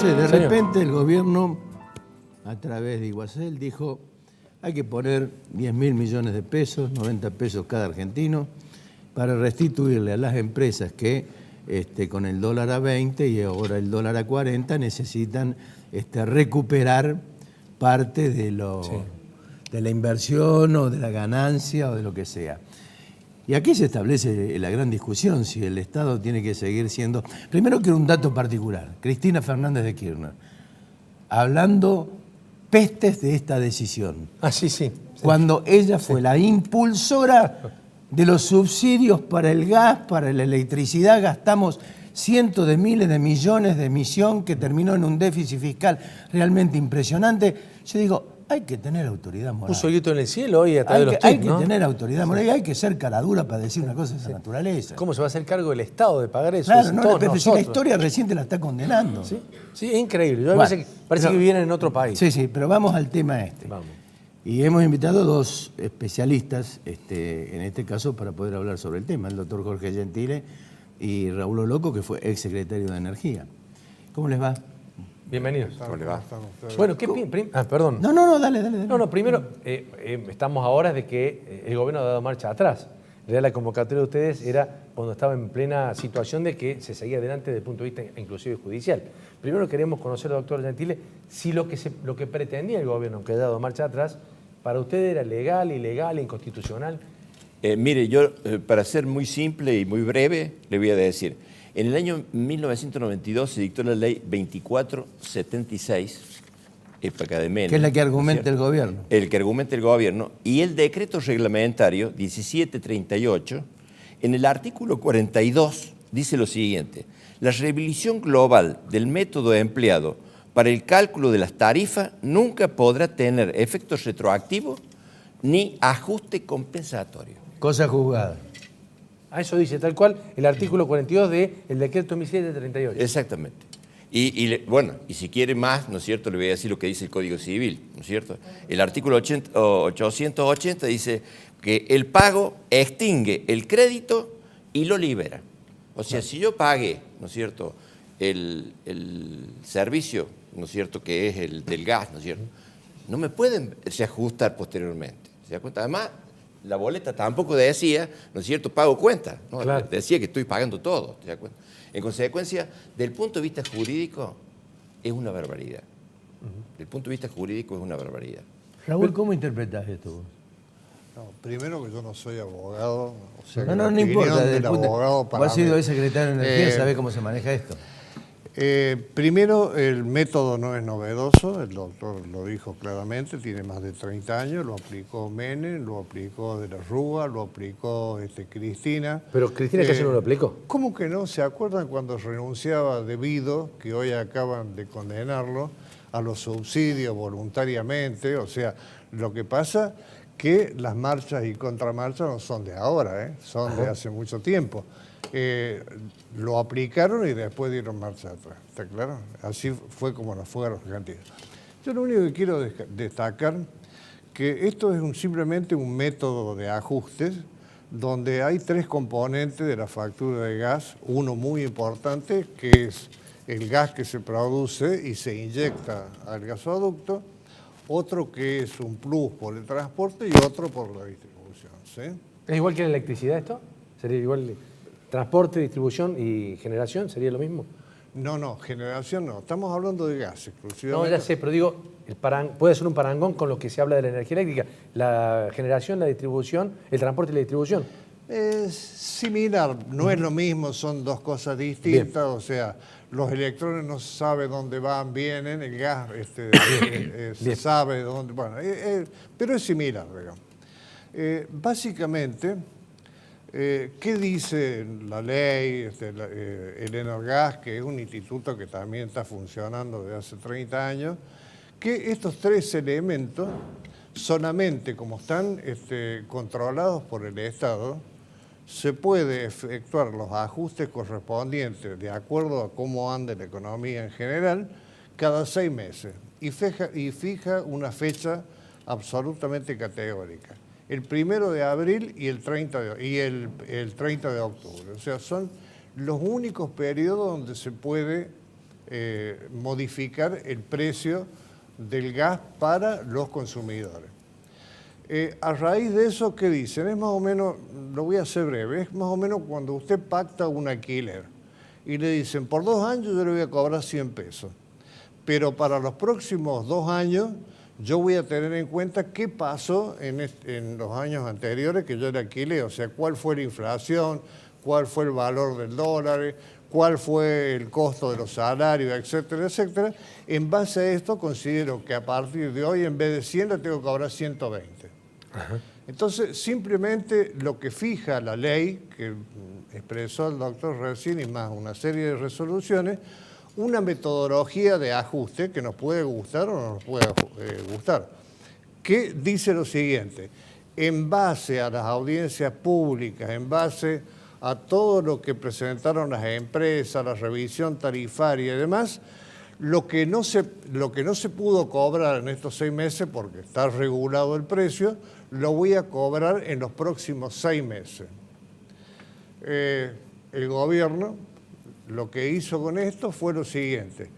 Entonces, de Señor. repente, el gobierno, a través de Iguacel, dijo, hay que poner 10.000 millones de pesos, 90 pesos cada argentino, para restituirle a las empresas que con el dólar a 20 y ahora el dólar a 40 necesitan recuperar parte de la inversión o de la ganancia o de lo que sea. Y aquí se establece la gran discusión si el Estado tiene que seguir siendo... Primero quiero un dato particular. Cristina Fernández de Kirchner, hablando pestes de esta decisión. Ah, sí. Cuando ella fue la impulsora de los subsidios para el gas, para la electricidad, gastamos cientos de miles de millones de emisión que terminó en un déficit fiscal realmente impresionante. Yo digo, hay que tener autoridad moral. Un solito en el cielo hoy a través de los Hay tweets, que ¿no? tener autoridad moral y hay que ser caradura para decir una cosa de esa naturaleza. ¿Cómo se va a hacer cargo el Estado de pagar eso? Claro, Es no, todos pero si la nosotros. historia reciente la está condenando. Sí, es increíble. Yo a Bueno, veces parece que vienen en otro país. Sí, pero vamos al tema este. Vamos. Y hemos invitado dos especialistas, en este caso, para poder hablar sobre el tema, el doctor Jorge Gentile y Raúl Loco, que fue exsecretario de Energía. ¿Cómo les va? Bienvenidos. ¿Cómo le va? Bueno, perdón. No, dale. No, primero, estamos a horas de que el gobierno ha dado marcha atrás. En realidad, la convocatoria de ustedes era cuando estaba en plena situación de que se seguía adelante desde el punto de vista inclusive judicial. Primero queremos conocer, doctor Gentile, si lo que pretendía el gobierno, que haya dado marcha atrás, para ustedes era legal, ilegal, inconstitucional. Mire, yo, para ser muy simple y muy breve, le voy a decir, en el año 1992 se dictó la ley 2476, época de Menem. Que es la que argumenta el gobierno. El que argumenta el gobierno, y el decreto reglamentario 1738, en el artículo 42, dice lo siguiente: la revisión global del método empleado para el cálculo de las tarifas nunca podrá tener efectos retroactivos ni ajuste compensatorio. Cosa juzgada. A eso dice tal cual el artículo 42 del decreto 1738. Exactamente. Y si quiere más, ¿no es cierto?, le voy a decir lo que dice el Código Civil, ¿no es cierto? El artículo 880 dice que el pago extingue el crédito y lo libera. O sea, si yo pagué, ¿no es cierto?, el servicio, ¿no es cierto?, que es el del gas, ¿no es cierto?, no me pueden ajustar posteriormente. ¿Se da cuenta? Además, la boleta tampoco decía, ¿no es cierto?, pago cuenta, ¿no? Claro. Decía que estoy pagando todo. ¿Se da cuenta? En consecuencia, del punto de vista jurídico, es una barbaridad. Del punto de vista jurídico es una barbaridad. Raúl, ¿cómo interpretás esto vos? No, primero que yo no soy abogado. O sea, No que la importa. opinión del del punto- abogado para Vos has sido mí. el secretario de Energía, Eh, sabés cómo se maneja esto. Primero, el método no es novedoso, el doctor lo dijo claramente, tiene más de 30 años, lo aplicó Menem, lo aplicó de la Rúa, lo aplicó Cristina. Pero Cristina casi no lo aplicó. ¿Cómo que no? ¿Se acuerdan cuando renunciaba debido, que hoy acaban de condenarlo, a los subsidios voluntariamente? O sea, lo que pasa que las marchas y contramarchas no son de ahora, son de hace mucho tiempo. Lo aplicaron y después dieron marcha atrás, ¿está claro? Así fue como nos fue a los argentinos. Yo lo único que quiero destacar que esto es simplemente un método de ajustes donde hay tres componentes de la factura de gas, uno muy importante que es el gas que se produce y se inyecta al gasoducto, otro que es un plus por el transporte y otro por la distribución, ¿sí? ¿Es igual que la electricidad esto? ¿Sería igual transporte, distribución y generación? ¿Sería lo mismo? No, generación no. Estamos hablando de gas No, exclusivamente. ya sé, pero digo, puede ser un parangón con lo que se habla de la energía eléctrica. La generación, la distribución, el transporte y la distribución. Es similar, no es lo mismo, son dos cosas distintas. Bien. O sea, los electrones no se sabe dónde van, vienen, el gas se Bien. sabe dónde... Bueno, pero es similar, digamos. Básicamente... ¿qué dice la ley, el Energas, que es un instituto que también está funcionando desde hace 30 años? Que estos tres elementos, solamente como están controlados por el Estado, se puede efectuar los ajustes correspondientes de acuerdo a cómo anda la economía en general, cada 6 meses. Y fija una fecha absolutamente categórica. El 1 de abril y el 30 de octubre. O sea, son los únicos periodos donde se puede modificar el precio del gas para los consumidores. A raíz de eso, ¿qué dicen? Es más o menos, lo voy a hacer breve, es más o menos cuando usted pacta un alquiler y le dicen, por 2 años yo le voy a cobrar 100 pesos, pero para los próximos 2 años yo voy a tener en cuenta qué pasó en los años anteriores que yo le alquilé, o sea, cuál fue la inflación, cuál fue el valor del dólar, cuál fue el costo de los salarios, etcétera, etcétera. En base a esto considero que a partir de hoy en vez de 100 le tengo que cobrar 120. Ajá. Entonces, simplemente lo que fija la ley, que expresó el doctor recién, y más una serie de resoluciones, una metodología de ajuste que nos puede gustar o no nos puede gustar, que dice lo siguiente: en base a las audiencias públicas, en base a todo lo que presentaron las empresas, la revisión tarifaria y demás, lo que no se pudo cobrar en estos 6 meses, porque está regulado el precio, lo voy a cobrar en los próximos 6 meses. El gobierno lo que hizo con esto fue lo siguiente: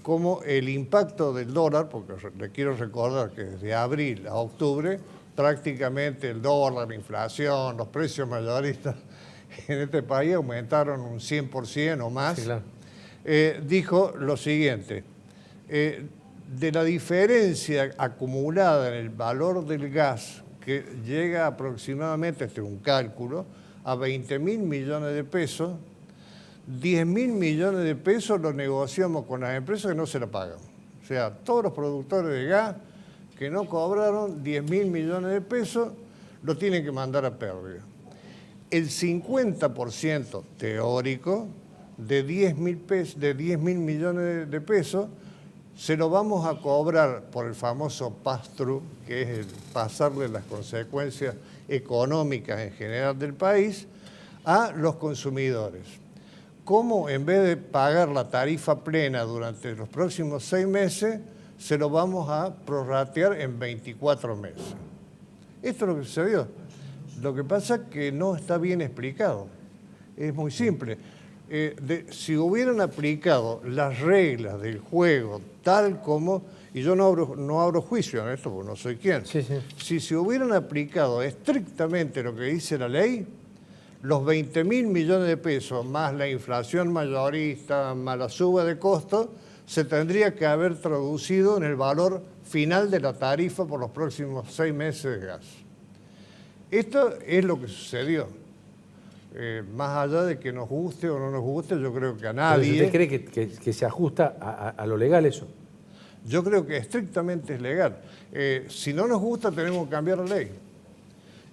como el impacto del dólar, porque le quiero recordar que desde abril a octubre prácticamente el dólar, la inflación, los precios mayoristas en este país aumentaron un 100% o más. Sí, claro. Dijo lo siguiente: de la diferencia acumulada en el valor del gas, que llega aproximadamente, este es un cálculo, a 20.000 millones de pesos, 10.000 millones de pesos los negociamos con las empresas que no se la pagan. O sea, todos los productores de gas que no cobraron 10.000 millones de pesos lo tienen que mandar a pérdida. El 50% teórico de 10.000 millones de pesos se lo vamos a cobrar por el famoso pass-through, que es el pasarle las consecuencias económicas en general del país a los consumidores. ¿Cómo en vez de pagar la tarifa plena durante los próximos 6 meses, se lo vamos a prorratear en 24 meses? Esto es lo que sucedió. Lo que pasa es que no está bien explicado. Es muy simple. Si hubieran aplicado las reglas del juego tal como, y yo no abro juicio en esto porque no soy quien, si se hubieran aplicado estrictamente lo que dice la ley, los 20.000 millones de pesos más la inflación mayorista, más la suba de costos, se tendría que haber traducido en el valor final de la tarifa por los próximos 6 meses de gas. Esto es lo que sucedió. Más allá de que nos guste o no nos guste, yo creo que a nadie... ¿Usted cree que se ajusta a lo legal eso? Yo creo que estrictamente es legal. Si no nos gusta, tenemos que cambiar la ley.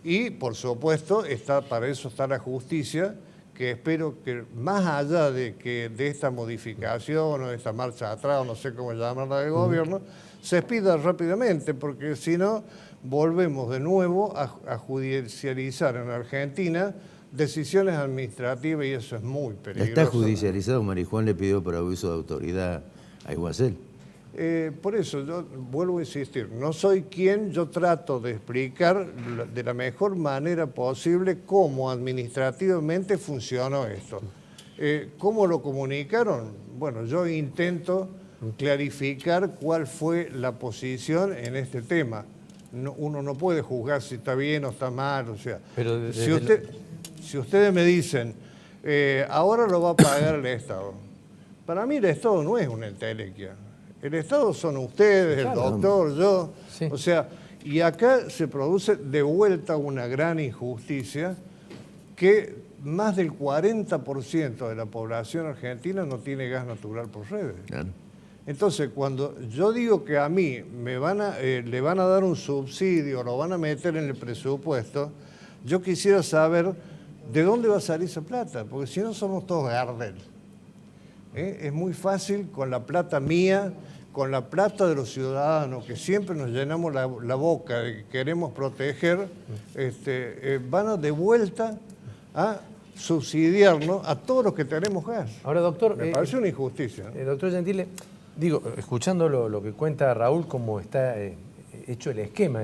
Y, por supuesto, para eso está la justicia, que espero que más allá de esta modificación o de esta marcha atrás, o no sé cómo llamarla del gobierno, se expida rápidamente, porque si no, volvemos de nuevo a judicializar en Argentina decisiones administrativas y eso es muy peligroso. Está judicializado, Marijuán le pidió por abuso de autoridad a Iguacel. Por eso yo vuelvo a insistir, no soy quien, yo trato de explicar de la mejor manera posible cómo administrativamente funcionó esto. ¿Cómo lo comunicaron? Bueno, yo intento clarificar cuál fue la posición en este tema. Uno no puede juzgar si está bien o está mal, o sea, pero si ustedes me dicen, ahora lo va a pagar el Estado, para mí el Estado no es una entelequia. El Estado son ustedes, el doctor, yo. Sí. O sea, y acá se produce de vuelta una gran injusticia que más del 40% de la población argentina no tiene gas natural por redes. Claro. Entonces, cuando yo digo que a mí le van a dar un subsidio, lo van a meter en el presupuesto, yo quisiera saber de dónde va a salir esa plata, porque si no somos todos Gardel. Es muy fácil con la plata mía, con la plata de los ciudadanos, que siempre nos llenamos la boca de que queremos proteger, van a de vuelta a subsidiarnos a todos los que tenemos gas. Ahora, doctor... Me parece una injusticia, ¿no? Doctor Gentile, digo, escuchando lo que cuenta Raúl, cómo está hecho el esquema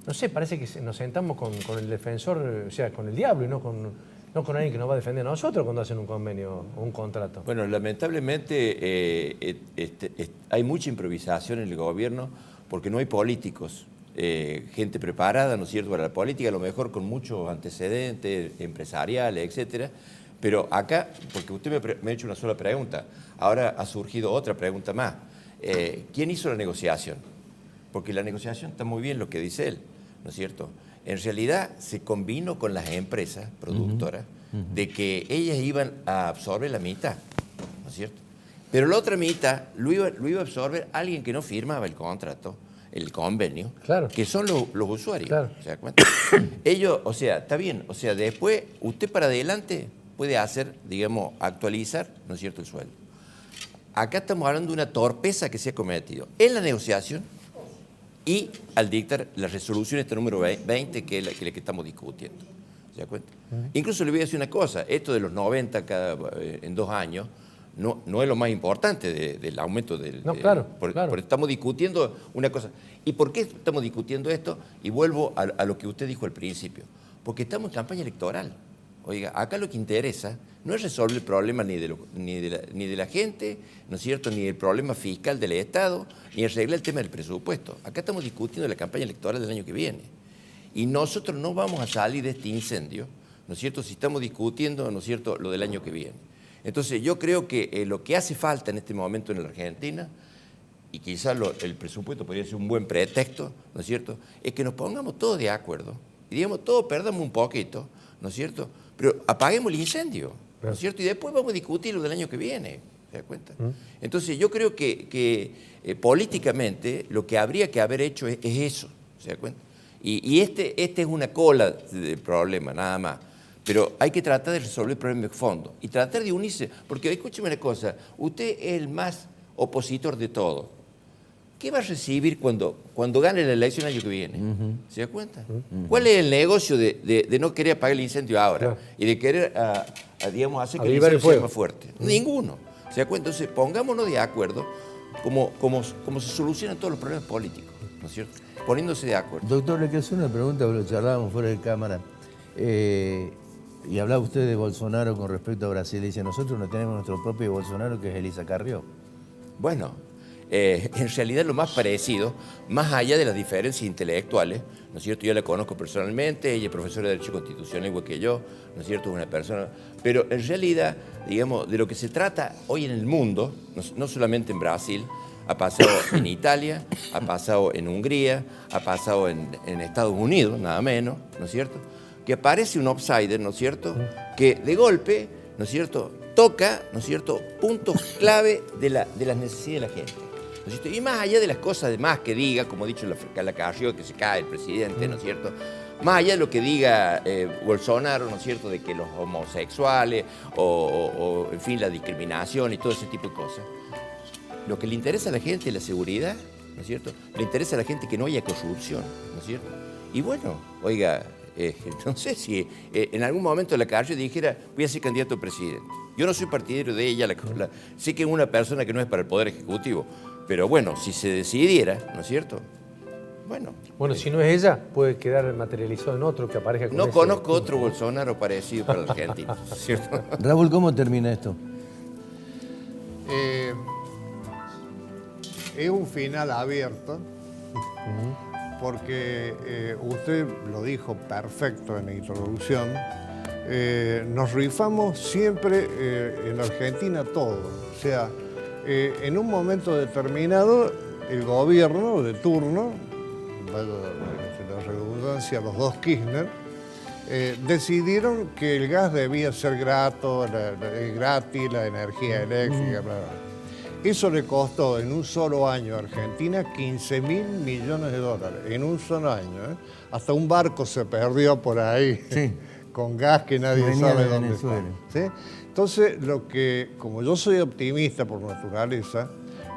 no sé, parece que nos sentamos con el defensor, o sea, con el diablo y no con no con alguien que nos va a defender a nosotros cuando hacen un convenio o un contrato. Bueno, lamentablemente hay mucha improvisación en el gobierno porque no hay políticos, gente preparada, ¿no es cierto?, para la política, a lo mejor con muchos antecedentes empresariales, etcétera. Pero acá, porque usted me ha hecho una sola pregunta, ahora ha surgido otra pregunta más. ¿Quién hizo la negociación? Porque la negociación está muy bien lo que dice él, ¿no es cierto? En realidad se combinó con las empresas productoras de que ellas iban a absorber la mitad, ¿no es cierto? Pero la otra mitad lo iba a absorber alguien que no firmaba el contrato, el convenio, claro, que son los usuarios. Claro. ¿Se da cuenta? Ellos, o sea, está bien, o sea, después usted para adelante puede hacer, digamos, actualizar, ¿no es cierto?, el sueldo. Acá estamos hablando de una torpeza que se ha cometido en la negociación y al dictar la resolución esta número 20, que es la que estamos discutiendo. ¿Se da cuenta? Incluso le voy a decir una cosa, esto de los 90 en 2 años no es lo más importante del aumento del... No, claro, claro. Porque estamos discutiendo una cosa. ¿Y por qué estamos discutiendo esto? Y vuelvo a lo que usted dijo al principio. Porque estamos en campaña electoral. Oiga, acá lo que interesa no es resolver el problema ni de la gente, ¿no es cierto?, ni el problema fiscal del Estado, ni arreglar el tema del presupuesto. Acá estamos discutiendo la campaña electoral del año que viene. Y nosotros no vamos a salir de este incendio, ¿no es cierto?, si estamos discutiendo, ¿no es cierto?, lo del año que viene. Entonces yo creo que lo que hace falta en este momento en la Argentina, y quizás el presupuesto podría ser un buen pretexto, ¿no es cierto?, es que nos pongamos todos de acuerdo y digamos, todos perdamos un poquito, ¿no es cierto?, pero apaguemos el incendio, ¿no es cierto?, y después vamos a discutir lo del año que viene, ¿se da cuenta? Entonces yo creo que políticamente lo que habría que haber hecho es eso, ¿se da cuenta? Y este es una cola del problema, nada más. Pero hay que tratar de resolver el problema de fondo y tratar de unirse, porque escúcheme una cosa, usted es el más opositor de todo. ¿Qué va a recibir cuando gane la elección el año que viene? ¿Se da cuenta? ¿Cuál es el negocio de no querer apagar el incendio ahora y de querer, digamos, hacer que el incendio sea más fuerte? Ninguno. ¿Se da cuenta? Entonces, pongámonos de acuerdo como se solucionan todos los problemas políticos, ¿no es cierto? Poniéndose de acuerdo. Doctor, le quiero hacer una pregunta, porque lo charlábamos fuera de cámara. Y hablaba usted de Bolsonaro con respecto a Brasil. Dice, nosotros no tenemos nuestro propio Bolsonaro, que es Elisa Carrió. Bueno, en realidad lo más parecido, más allá de las diferencias intelectuales, ¿no es cierto? Yo la conozco personalmente, ella es profesora de Derecho Constitucional igual que yo, ¿no es cierto? Es una persona... Pero en realidad, digamos, de lo que se trata hoy en el mundo, no solamente en Brasil, ha pasado en Italia, ha pasado en Hungría, ha pasado en Estados Unidos, nada menos, ¿no es cierto?, que aparece un outsider, ¿no es cierto?, que de golpe, ¿no es cierto?, toca, ¿no es cierto?, puntos clave de las necesidades de la gente, ¿no es cierto? Y más allá de las cosas de más que diga, como ha dicho la Carrió, que se cae el presidente, ¿no es cierto?, más allá de lo que diga Bolsonaro, ¿no es cierto?, de que los homosexuales o en fin, la discriminación y todo ese tipo de cosas, lo que le interesa a la gente es la seguridad, ¿no es cierto?, le interesa a la gente que no haya corrupción, ¿no es cierto? Y bueno, oiga... no sé si en algún momento la Carrió dijera, voy a ser candidato a presidente. Yo no soy partidario de ella, sé que es una persona que no es para el Poder Ejecutivo, pero bueno, si se decidiera, ¿no es cierto? Bueno, si no es ella, puede quedar materializado en otro que aparezca con No ese... conozco otro Bolsonaro parecido para la Argentina, ¿cierto? Raúl, ¿cómo termina esto? Es un final abierto. Porque usted lo dijo perfecto en la introducción, nos rifamos siempre en Argentina todo. O sea, en un momento determinado, el gobierno de turno, la redundancia, los dos Kirchner, decidieron que el gas debía ser gratis, la energía eléctrica, bla, bla. Eso le costó en un solo año a Argentina 15.000 millones de dólares, en un solo año. Hasta un barco se perdió por ahí, sí, con gas que nadie sabe dónde está. ¿Sí? Entonces, como yo soy optimista por naturaleza,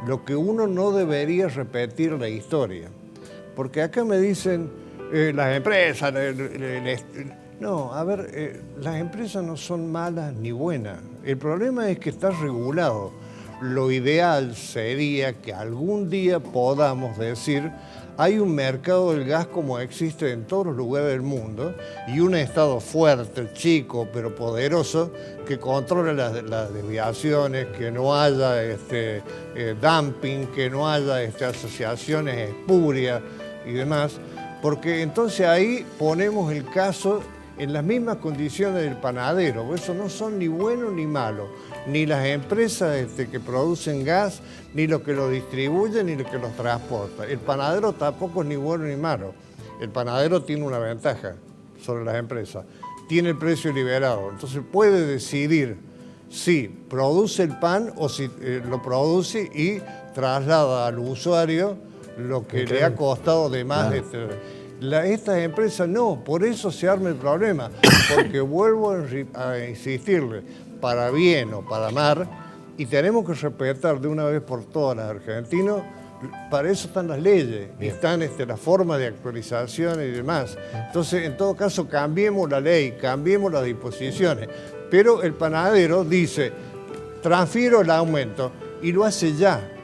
lo que uno no debería repetir la historia. Porque acá me dicen, las empresas... No, a ver, las empresas no son malas ni buenas. El problema es que está regulado. lo ideal sería que algún día podamos decir: hay un mercado del gas como existe en todos los lugares del mundo y un Estado fuerte, chico, pero poderoso, que controle las desviaciones, que no haya dumping, que no haya asociaciones espurias y demás, porque entonces ahí ponemos el caso en las mismas condiciones del panadero. Por eso no son ni buenos ni malos, ni las empresas que producen gas, ni los que lo distribuyen, ni los que los transportan. El panadero tampoco es ni bueno ni malo. El panadero tiene una ventaja sobre las empresas. Tiene el precio liberado. Entonces puede decidir si produce el pan o si lo produce y traslada al usuario lo que le ha costado de más. Estas empresas no, por eso se arma el problema. Porque vuelvo a insistirle, para bien o para mal, y tenemos que respetar de una vez por todas las argentinos. Para eso están las leyes, están las formas de actualización y demás. Entonces, en todo caso, cambiemos la ley, cambiemos las disposiciones. Pero el panadero dice: transfiero el aumento, y lo hace ya.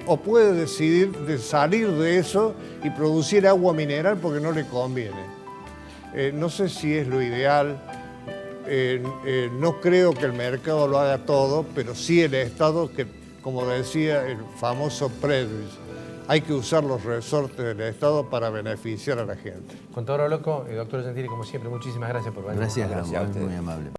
O puede decidir de salir de eso y producir agua mineral porque no le conviene. No sé si es lo ideal. No creo que el mercado lo haga todo, pero sí el Estado, que, como decía el famoso Predwich, hay que usar los resortes del Estado para beneficiar a la gente. Contador Oloco, doctor Gentili, como siempre, muchísimas gracias por venir. Gracias, Gracias a Ramón, ustedes. muy amable.